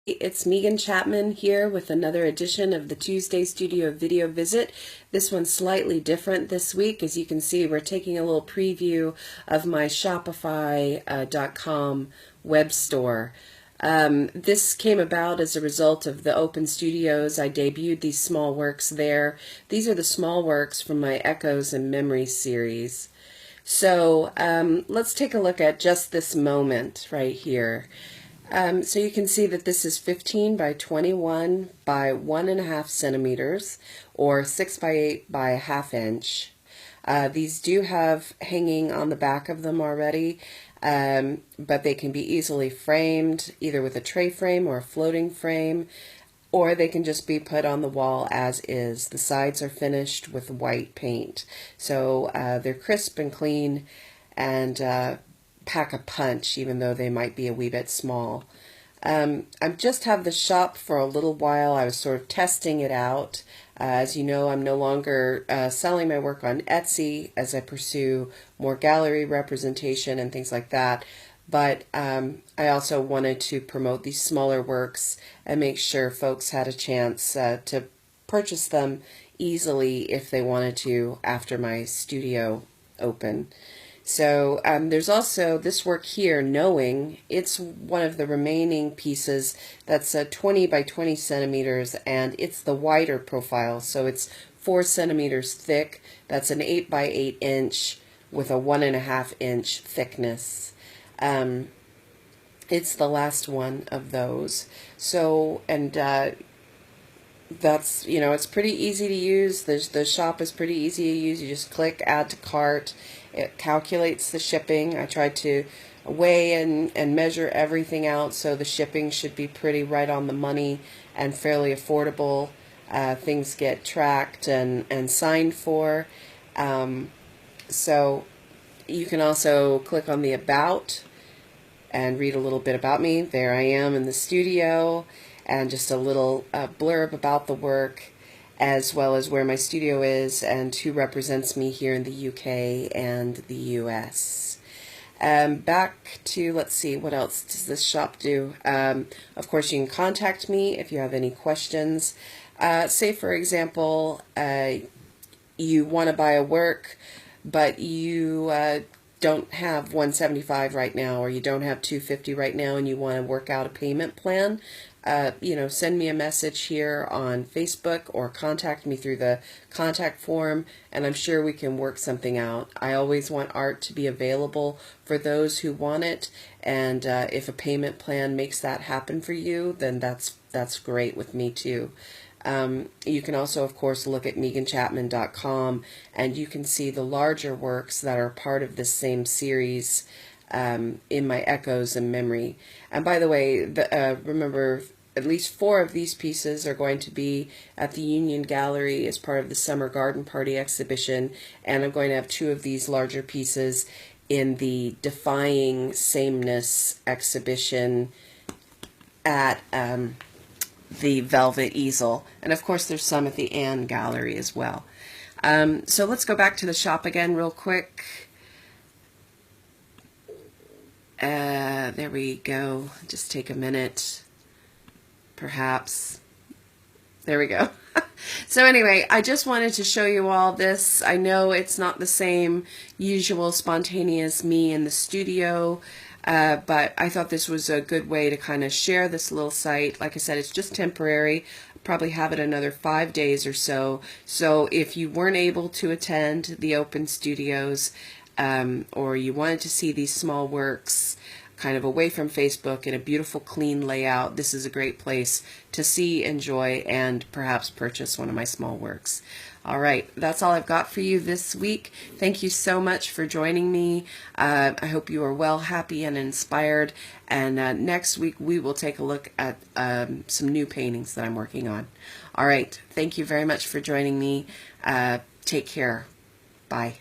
It's Megan Chapman here with another edition of the Tuesday Studio Video Visit. This one's slightly different this week. As you can see, we're taking a little preview of my Shopify.com web store. This came about as a result of the Open Studios. I debuted these small works there. These are the small works from my Echoes and Memories series. So let's take a look at just this moment right here. So you can see that this is 15 by 21 by 1.5 centimeters or 6 by 8 by a ½ inch. These do have hanging on the back of them already, but they can be easily framed either with a tray frame or a floating frame, or they can just be put on the wall as is. The sides are finished with white paint, so they're crisp and clean and pack a punch, even though they might be a wee bit small. I just have the shop for a little while. I was sort of testing it out. As you know, I'm no longer selling my work on Etsy as I pursue more gallery representation and things like that. But I also wanted to promote these smaller works and make sure folks had a chance to purchase them easily if they wanted to after my studio open. So there's also this work here, Knowing. It's one of the remaining pieces that's 20 by 20 centimeters, and it's the wider profile, so it's 4 centimeters thick. That's an 8 by 8 inch with a 1.5 inch thickness. It's the last one of those. So, and that's, it's pretty easy to use. The shop is pretty easy to use. You just click add to cart. It calculates the shipping. I tried to weigh and measure everything out, so the shipping should be pretty right on the money and fairly affordable. Things get tracked and signed for. So you can also click on the About and read a little bit about me. There I am in the studio, and just a little blurb about the work, as well as where my studio is and who represents me here in the UK and the US. Back to, let's see, what else does this shop do? Of course, you can contact me if you have any questions. Say, for example, you want to buy a work, but you don't have 175 right now, or you don't have 250 right now, and you want to work out a payment plan. Send me a message here on Facebook or contact me through the contact form, and I'm sure we can work something out. I always want art to be available for those who want it, and if a payment plan makes that happen for you, then that's great with me too. You can also, of course, look at meganchapman.com, and you can see the larger works that are part of this same series in my Echoes and Memory. And by the way, remember, at least 4 of these pieces are going to be at the Union Gallery as part of the Summer Garden Party exhibition, and I'm going to have 2 of these larger pieces in the Defying Sameness exhibition at the Velvet Easel. And of course there's some at the Anne Gallery as well. So let's go back to the shop again real quick. There we go. Just take a minute, perhaps. There we go. So anyway, I just wanted to show you all this. I know it's not the same usual spontaneous me in the studio, but I thought this was a good way to kind of share this little site. Like I said, it's just temporary. I'll probably have it another 5 days or so. So if you weren't able to attend the Open Studios, or you wanted to see these small works kind of away from Facebook in a beautiful, clean layout, this is a great place to see, enjoy, and perhaps purchase one of my small works. All right, that's all I've got for you this week. Thank you so much for joining me. I hope you are well, happy, and inspired. And next week we will take a look at some new paintings that I'm working on. All right, thank you very much for joining me. Take care. Bye.